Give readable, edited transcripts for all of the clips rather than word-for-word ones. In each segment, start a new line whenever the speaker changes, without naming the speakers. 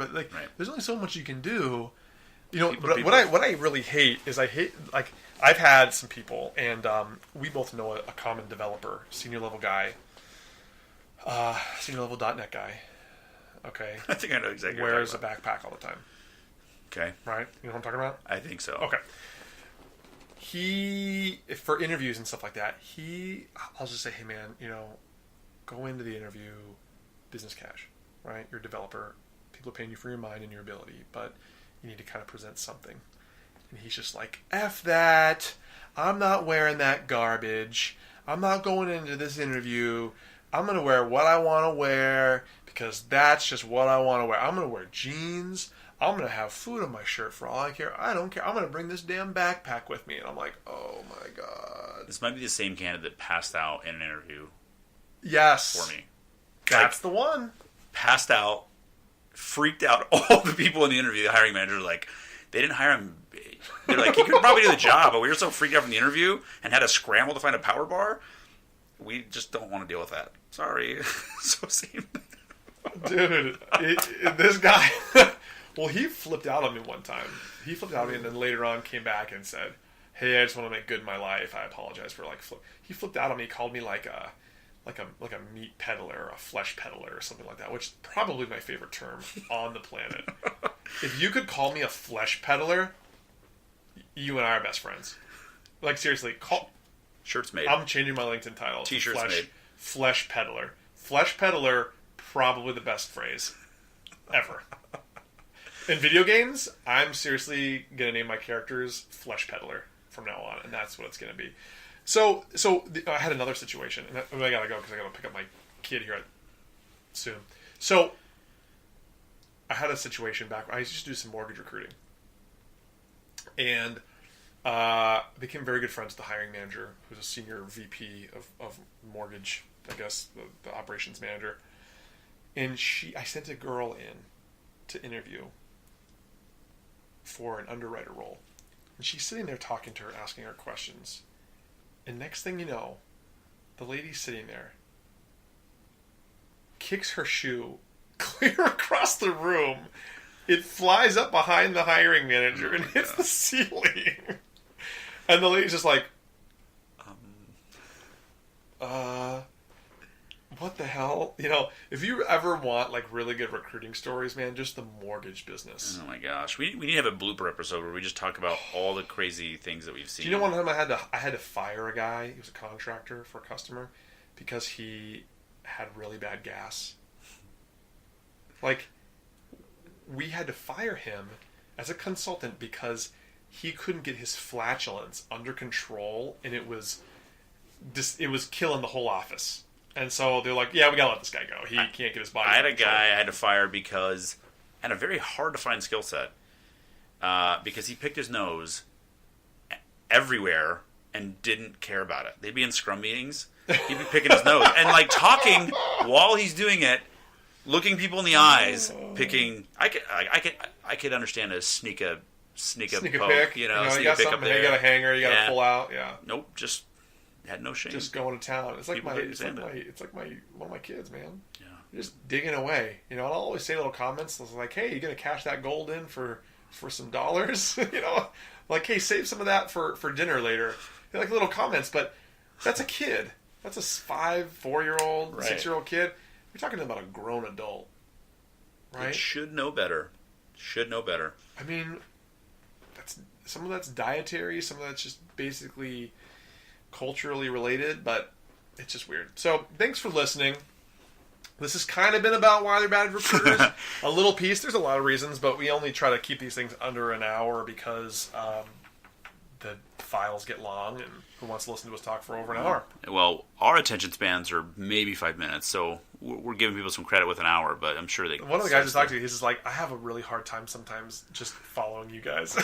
Right? Like,
Right.
there's only so much you can do. You know,
People.
what I really hate is like I've had some people, and we both know a common developer, senior level guy, senior level .NET guy. Okay.
I think I know exactly.
Wears a backpack all the time.
Okay.
Right? You know what I'm talking about?
I think so.
Okay. For interviews and stuff like that, I'll just say, hey man, go into the interview business cash, right? You're a developer. People are paying you for your mind and your ability, but you need to kind of present something. And he's just like, F that. I'm not wearing that garbage. I'm not going into this interview. I'm going to wear what I want to wear because that's just what I want to wear. I'm going to wear jeans. I'm going to have food on my shirt for all I care. I don't care. I'm going to bring this damn backpack with me. And I'm like, oh my God.
This might be the same candidate that passed out in an interview.
Yes.
For me.
That's the one.
Passed out, freaked out all the people in the interview. The hiring manager, like, they didn't hire him. They're like, he could probably do the job, but we were so freaked out from the interview and had to scramble to find a power bar. We just don't want to deal with that. Sorry. So same.
Dude, this guy... Well, he flipped out on me one time. He flipped out on me and then later on came back and said, hey, I just want to make good in my life. I apologize for He flipped out on me, called me like a meat peddler or a flesh peddler or something like that, which is probably my favorite term on the planet. If you could call me a flesh peddler, you and I are best friends. Like, seriously,
Shirts made.
I'm changing my LinkedIn title.
T-shirts made.
Flesh peddler. Flesh peddler, probably the best phrase ever. In video games, I'm seriously going to name my characters Flesh Peddler from now on, and that's what it's going to be. So I had another situation, and I got to go because I got to pick up my kid here soon. So I had a situation back. I used to do some mortgage recruiting, and became very good friends with the hiring manager, who's a senior VP of mortgage, I guess, the operations manager. And I sent a girl in to interview for an underwriter role. And she's sitting there talking to her, asking her questions. And next thing you know, the lady's sitting there, kicks her shoe clear across the room. It flies up behind the hiring manager and hits the ceiling. And the lady's just like, what the hell? If you ever want like really good recruiting stories, man, just the mortgage business.
Oh my gosh, we need to have a blooper episode where we just talk about all the crazy things that we've seen.
Do you know one time I had to fire a guy? He was a contractor for a customer because he had really bad gas. Like, we had to fire him as a consultant because he couldn't get his flatulence under control, and it was killing the whole office. And so they're like, yeah, we gotta let this guy go. He can't get his body.
I had a guy I had to fire because I had a very hard to find skill set because he picked his nose everywhere and didn't care about it. They'd be in scrum meetings. He'd be picking his nose and like talking while he's doing it, looking people in the eyes, picking. I could understand a sneak a poke,
pick.
sneak
you
a
got
pick up
something,
there.
you got a hanger, you got to pull out. Yeah.
Nope. Just had no shame.
Just going to town. It's like one of my kids, man. Yeah. You're just digging away. And I'll always say little comments like, hey, you gonna cash that gold in for some dollars? Like, hey, save some of that for dinner later. They're like little comments, but that's a kid. That's a 4-year-old, 6-year-old kid. You're talking about a grown adult, right?
It should know better.
I mean, some of that's dietary, some of that's just basically culturally related, but it's just weird. So, thanks for listening. This has kind of been about why they're bad recruiters. A little piece. There's a lot of reasons, but we only try to keep these things under an hour because the files get long, and who wants to listen to us talk for over an hour?
Well, our attention spans are maybe 5 minutes, so we're giving people some credit with an hour, but I'm sure they...
One of the guys I talked to, he's just like, I have a really hard time sometimes just following you guys.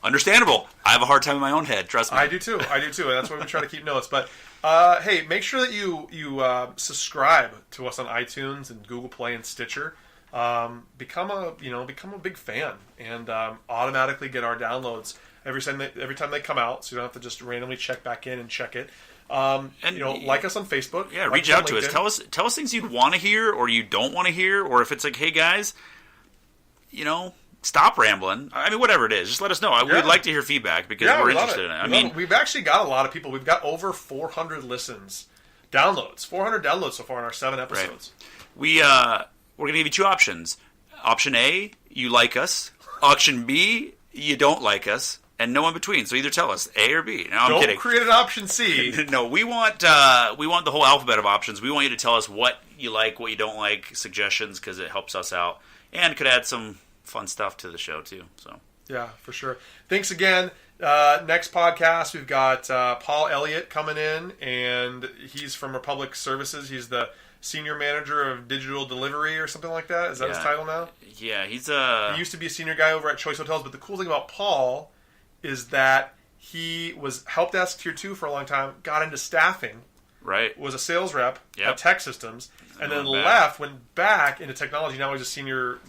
Understandable. I have a hard time in my own head, trust me.
I do too, and that's why we try to keep notes. But hey, make sure that you subscribe to us on iTunes and Google Play and Stitcher. Become a big fan, and automatically get our downloads every time they come out, so you don't have to just randomly check back in and check it. Like us on Facebook.
Yeah, reach out to us. Tell us things you'd want to hear or you don't want to hear, or if it's like, hey guys, stop rambling. I mean, whatever it is, just let us know. We'd like to hear feedback because we're interested in it. I mean,
we've actually got a lot of people. We've got over 400 downloads, 400 downloads so far in our 7 episodes.
Right. We're going to give you 2 options. Option A, you like us. Option B, you don't like us. And no in between. So either tell us A or B. No, I'm kidding.
Don't create an option C.
No, we want the whole alphabet of options. We want you to tell us what you like, what you don't like, suggestions, because it helps us out and could add some fun stuff to the show too. So
yeah, for sure. Thanks again. Next podcast, we've got Paul Elliott coming in, and he's from Republic Services. He's the senior manager of digital delivery or something like that. Is that his title now?
Yeah, he
used to be a senior guy over at Choice Hotels. But the cool thing about Paul is that he was help desk tier 2 for a long time, got into staffing,
right?
Was a sales rep at Tech Systems, and then went back into technology. Now he's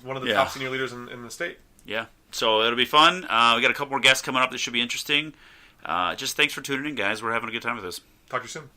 one of the top senior leaders in the state.
Yeah, so it'll be fun. We got a couple more guests coming up that should be interesting. Just thanks for tuning in, guys. We're having a good time with this.
Talk to you soon.